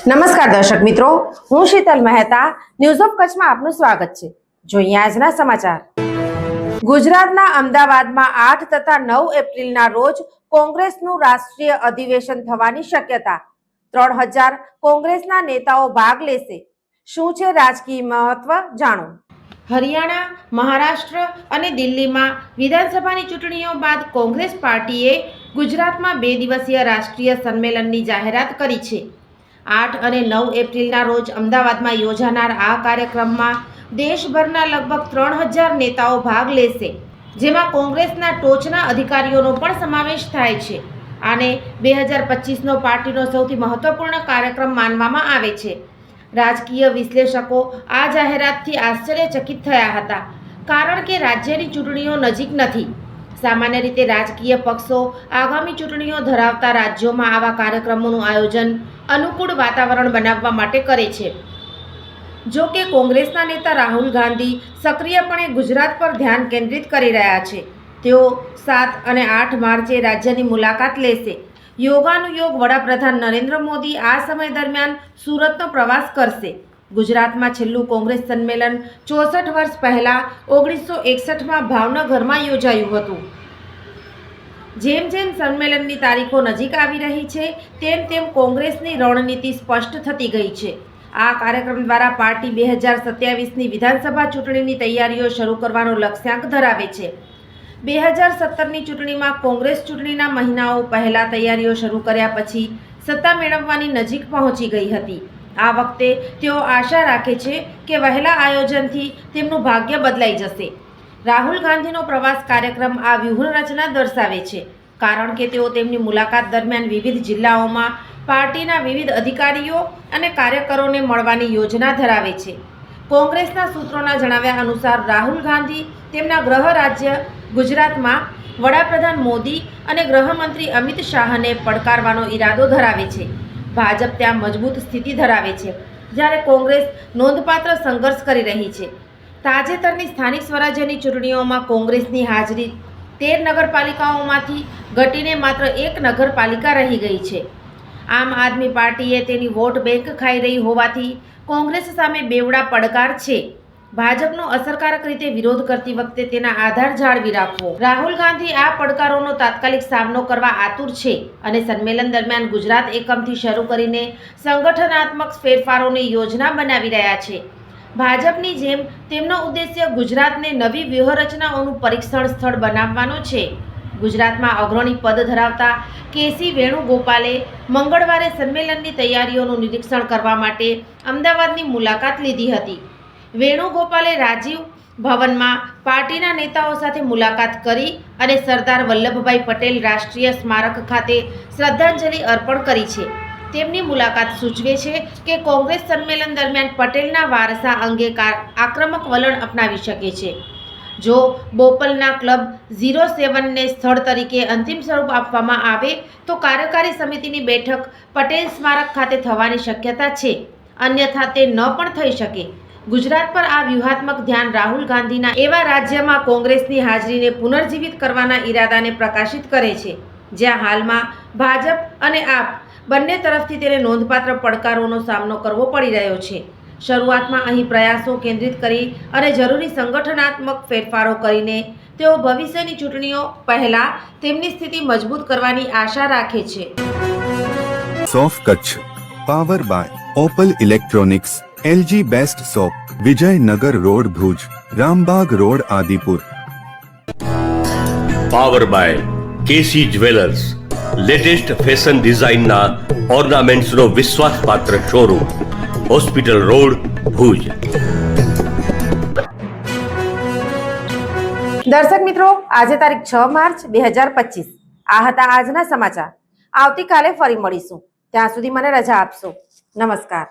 નમસ્કાર દર્શક મિત્રો, હું શીતલ મહેતા ન્યૂઝ ઓફ કચ્છમાં આપનું સ્વાગત છે। જોઈએ આજના સમાચાર। ગુજરાતના અમદાવાદમાં 8 તથા 9 એપ્રિલના રોજ કોંગ્રેસનું રાષ્ટ્રીય અધિવેશન થવાની શક્યતા। 3000 કોંગ્રેસના નેતાઓ ભાગ લેશે। શું છે રાજકીય મહત્વ, જાણો। હરિયાણા, મહારાષ્ટ્ર અને દિલ્હીમાં વિધાનસભાની ચૂંટણીઓ બાદ કોંગ્રેસ પાર્ટીએ ગુજરાતમાં 2 દિવસીય રાષ્ટ્રીય સંમેલનની જાહેરાત કરી છે। 8 અને 9 એપ્રિલના રોજ અમદાવાદમાં યોજાનાર આ કાર્યક્રમમાં દેશભરના લગભગ 3000 નેતાઓ ભાગ લેશે, જેમાં કોંગ્રેસના ટોચના અધિકારીઓનો પણ સમાવેશ થાય છે। આને 2025નો પાર્ટીનો સૌથી મહત્વપૂર્ણ કાર્યક્રમ માનવામાં આવે છે। રાજકીય વિશ્લેષકો આ જાહેરાતથી આશ્ચર્યચકિત થયા હતા, કારણ કે રાજ્યની ચૂંટણીઓ નજીક નથી। સામાન્ય રીતે રાજકીય પક્ષો આગામી ચૂંટણીઓ ધરાવતા રાજ્યોમાં આવા કાર્યક્રમોનું આયોજન અનુકૂળ વાતાવરણ બનાવવા માટે કરે છે। જો કે કોંગ્રેસના નેતા રાહુલ ગાંધી સક્રિયપણે ગુજરાત પર ધ્યાન કેન્દ્રિત કરી રહ્યા છે। તેઓ 7 અને 8 માર્ચે રાજ્યની મુલાકાત લેશે। યોગાનુયોગ વડાપ્રધાન નરેન્દ્ર મોદી આ સમય દરમિયાન સુરતનો પ્રવાસ કરશે। ગુજરાતમાં છેલ્લું કોંગ્રેસ સંમેલન 64 વર્ષ પહેલા 1961માં ભાવનગરમાં યોજાયું હતું। જેમ જેમ સંમેલનની તારીખો નજીક આવી રહી છે, તેમ તેમ કોંગ્રેસની રણનીતિ સ્પષ્ટ થતી ગઈ છે। આ કાર્યક્રમ દ્વારા પાર્ટી 2027ની વિધાનસભા ચૂંટણીની તૈયારીઓ શરૂ કરવાનો લક્ષ્યાંક ધરાવે છે। 2017ની ચૂંટણીમાં કોંગ્રેસ ચૂંટણીના મહિનાઓ પહેલા તૈયારીઓ શરૂ કર્યા પછી સત્તા મેળવવાની નજીક પહોંચી ગઈ હતી। આ વખતે તેઓ આશા રાખે છે કે વહેલા આયોજનથી તેમનું ભાગ્ય બદલાઈ જશે। રાહુલ ગાંધીનો પ્રવાસ કાર્યક્રમ આ વ્યૂહરચના દર્શાવે છે, કારણ કે તેઓ તેમની મુલાકાત દરમિયાન વિવિધ જિલ્લાઓમાં પાર્ટીના વિવિધ અધિકારીઓ અને કાર્યકરોને મળવાની યોજના ધરાવે છે। કોંગ્રેસના સૂત્રોના જણાવ્યા અનુસાર રાહુલ ગાંધી તેમના ગૃહ રાજ્ય ગુજરાતમાં વડાપ્રધાન મોદી અને ગૃહમંત્રી અમિત શાહને પડકારવાનો ઈરાદો ધરાવે છે। ભાજપ ત્યાં મજબૂત સ્થિતિ ધરાવે છે, જ્યારે કોંગ્રેસ નોંધપાત્ર સંઘર્ષ કરી રહી છે। તાજેતરની સ્થાનિક સ્વરાજ્યની ચૂંટણીઓમાં કોંગ્રેસની હાજરી 13 નગરપાલિકાઓમાંથી ઘટીને માત્ર 1 નગરપાલિકા રહી ગઈ છે। આમ આદમી પાર્ટીએ તેની વોટ બેંક ખાઈ રહી હોવાથી કોંગ્રેસ સામે બેવડા પડકાર છે। ભાજપનો અસરકારક રીતે વિરોધ કરતી વખતે તેના આધાર જાળવી રાખવો। રાહુલ ગાંધી આ પડકારોનો તાત્કાલિક સામનો કરવા આતુર છે અને સંમેલન દરમિયાન ગુજરાત એકમથી શરૂ કરીને સંગઠનાત્મક ફેરફારોની યોજના બનાવી રહ્યા છે। ભાજપની જેમ તેમનો ઉદ્દેશ્ય ગુજરાતને નવી વ્યૂહરચનાઓનું પરીક્ષણ સ્થળ બનાવવાનો છે। ગુજરાતમાં અગ્રણી પદ ધરાવતા કેસી વેણુગોપાલે મંગળવારે સંમેલનની તૈયારીઓનું નિરીક્ષણ કરવા માટે અમદાવાદની મુલાકાત લીધી હતી। વેણુગોપાલે રાજીવ ભવનમાં પાર્ટીના નેતાઓ સાથે મુલાકાત કરી અને સરદાર વલ્લભભાઈ પટેલ રાષ્ટ્રીય સ્મારક ખાતે શ્રદ્ધાંજલિ અર્પણ કરી છે। તેમની મુલાકાત સૂચવે છે કે કોંગ્રેસ સંમેલન દરમિયાન પટેલના વારસા અંગે આક્રમક વલણ અપનાવી શકે છે। જો બોપલના ક્લબ 07ને સ્થળ તરીકે અંતિમ સ્વરૂપ આપવામાં આવે તો કાર્યકારી સમિતિની બેઠક પટેલ સ્મારક ખાતે થવાની શક્યતા છે, અન્યથા તે ન પણ થઈ શકે। ગુજરાત પર આ વ્યૂહાત્મક ધ્યાન રાહુલ ગાંધીના એવા રાજ્યમાં કોંગ્રેસની હાજરીને પુનર્જીવિત કરવાના ઈરાદાને પ્રકાશિત કરે છે, જ્યાં હાલમાં ભાજપ અને આપ બંને તરફથી તેને નોંધપાત્ર પડકારોનો સામનો કરવો પડી રહ્યો છે। શરૂઆતમાં અહીં પ્રયાસો કેન્દ્રિત કરી અને જરૂરી સંગઠનાત્મક ફેરફારો કરીને તેઓ ભવિષ્યની ચૂંટણીઓ પહેલા તેમની સ્થિતિ મજબૂત કરવાની આશા રાખે છે। સોફ Kutch power by Opal electronics, LG best shop, Vijaynagar road Bhuj, Rambag road Adipur. Power by KC jewellers, latest fashion ડિઝાઇનના ઓર્નામેન્ટ્સનો વિશ્વાસપાત્ર શોરૂમ, હોસ્પિટલ રોડ ભુજ। દર્શક મિત્રો, આજે તારીખ 6 માર્ચ 2025 આ હતા આજના સમાચાર। આવતીકાલે ફરી મળીશું, ત્યાં સુધી મને રજા આપશો। નમસ્કાર।